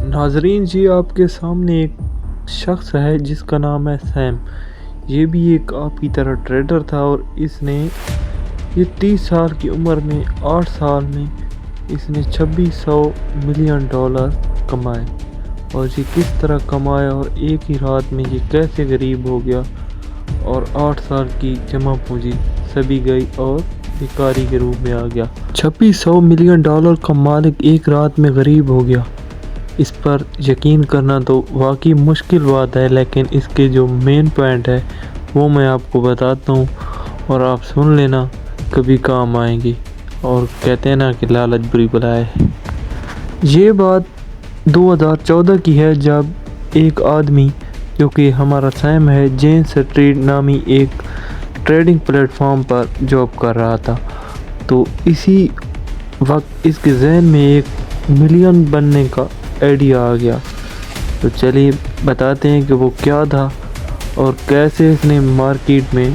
ناظرین جی، آپ کے سامنے ایک شخص ہے جس کا نام ہے سیم۔ یہ بھی ایک آپ کی طرح ٹریڈر تھا اور اس نے 30 سال کی عمر میں 8 سال میں اس نے $2600 ملین کمائے۔ اور یہ کس طرح کمایا اور ایک ہی رات میں یہ کیسے غریب ہو گیا اور 8 سال کی جمع پونجی سبھی گئی اور بیکاری کے روپ میں آ گیا۔ $2600 ملین کا مالک ایک رات میں غریب ہو گیا۔ اس پر یقین کرنا تو واقعی مشکل بات ہے، لیکن اس کے جو مین پوائنٹ ہے وہ میں آپ کو بتاتا ہوں اور آپ سن لینا، کبھی کام آئیں گی۔ اور کہتے ہیں نا کہ لالچ بری بلا ہے۔ یہ بات 2014 کی ہے، جب ایک آدمی جو کہ ہمارا سیم ہے، جین سٹریٹ نامی ایک ٹریڈنگ پلیٹ فارم پر جاب کر رہا تھا۔ تو اسی وقت اس کے ذہن میں ایک ملین بننے کا آئیڈیا آ گیا۔ تو چلیے بتاتے ہیں کہ وہ کیا تھا اور کیسے اس نے مارکیٹ میں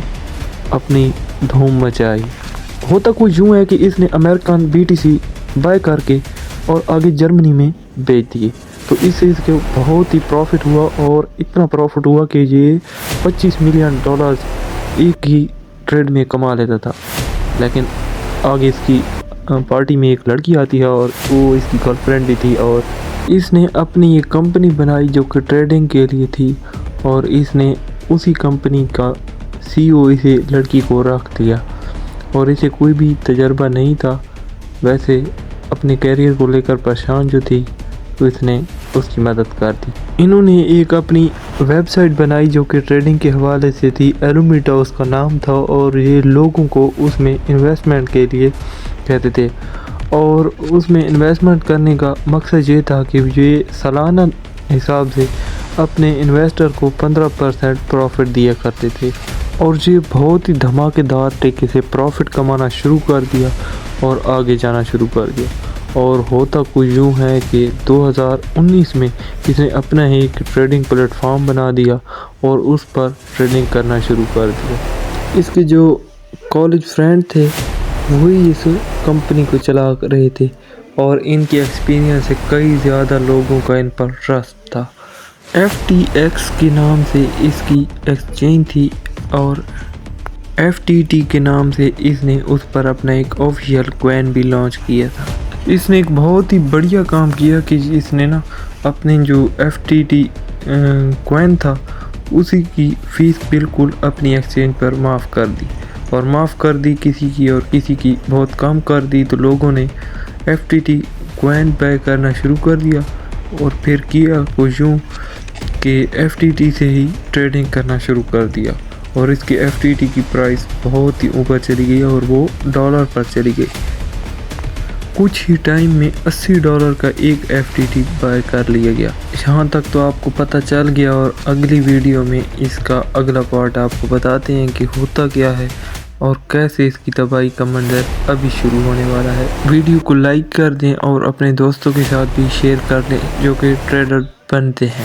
اپنی دھوم مچائی۔ ہوتا کچھ یوں ہے کہ اس نے امریکن BTC بائی کر کے اور آگے جرمنی میں بیچ دیے۔ تو اس سے اس کے بہت ہی پروفٹ ہوا اور اتنا پروفٹ ہوا کہ یہ $25 ملین ایک ہی ٹریڈ میں کما لیتا تھا۔ لیکن آگے اس کی پارٹی میں ایک لڑکی آتی ہے اور وہ اس کی گرل فرینڈ بھی تھی، اور اس نے اپنی ایک کمپنی بنائی جو کہ ٹریڈنگ کے لیے تھی، اور اس نے اسی کمپنی کا CEO اسے لڑکی کو رکھ دیا، اور اسے کوئی بھی تجربہ نہیں تھا۔ ویسے اپنے کیریئر کو لے کر پریشان جو تھی، تو اس نے اس کی مدد کر دی۔ انہوں نے ایک اپنی ویب سائٹ بنائی جو کہ ٹریڈنگ کے حوالے سے تھی، ایلومیٹا اس کا نام تھا، اور یہ لوگوں کو اس میں انویسٹمنٹ کے لیے کہتے تھے، اور اس میں انویسٹمنٹ کرنے کا مقصد یہ تھا کہ یہ سالانہ حساب سے اپنے انویسٹر کو 15% پروفٹ دیا کرتے تھے، اور یہ بہت ہی دھماکے دار طریقے سے پروفٹ کمانا شروع کر دیا اور آگے جانا شروع کر دیا۔ اور ہوتا کچھ یوں ہے کہ 2019 میں اس نے اپنا ہی ایک ٹریڈنگ پلیٹ فارم بنا دیا اور اس پر ٹریڈنگ کرنا شروع کر دیا۔ اس کے جو کالج فرینڈ تھے وہی اس کمپنی کو چلا رہے تھے، اور ان کے ایکسپیرینس سے کئی زیادہ لوگوں کا ان پر ٹرسٹ تھا۔ FTX کے نام سے اس کی ایکسچینج تھی، اور FTT کے نام سے اس نے اس پر اپنا ایک آفیشیل کوائن بھی لانچ کیا تھا۔ اس نے ایک بہت ہی بڑھیا کام کیا کہ اس نے اپنے جو FTT کوائن تھا اسی کی فیس بالکل اپنی ایکسچینج پر معاف کر دی، اور معاف کر دی کسی کی اور کسی کی بہت کم کر دی۔ تو لوگوں نے FTT کوائن بائی کرنا شروع کر دیا، اور پھر کیا کچھ یوں کہ FTT سے ہی ٹریڈنگ کرنا شروع کر دیا، اور اس کے FTT کی پرائس بہت ہی اوپر چلی گئی اور وہ ڈالر پر چلی گئی۔ کچھ ہی ٹائم میں $80 کا ایک FTT بائی کر لیا گیا۔ یہاں تک تو آپ کو پتہ چل گیا، اور اگلی ویڈیو میں اس کا اگلا پارٹ آپ کو بتاتے ہیں کہ ہوتا کیا ہے اور کیسے اس کی تباہی کا منظر ابھی شروع ہونے والا ہے۔ ویڈیو کو لائک کر دیں اور اپنے دوستوں کے ساتھ بھی شیئر کر دیں جو کہ ٹریڈر بنتے ہیں۔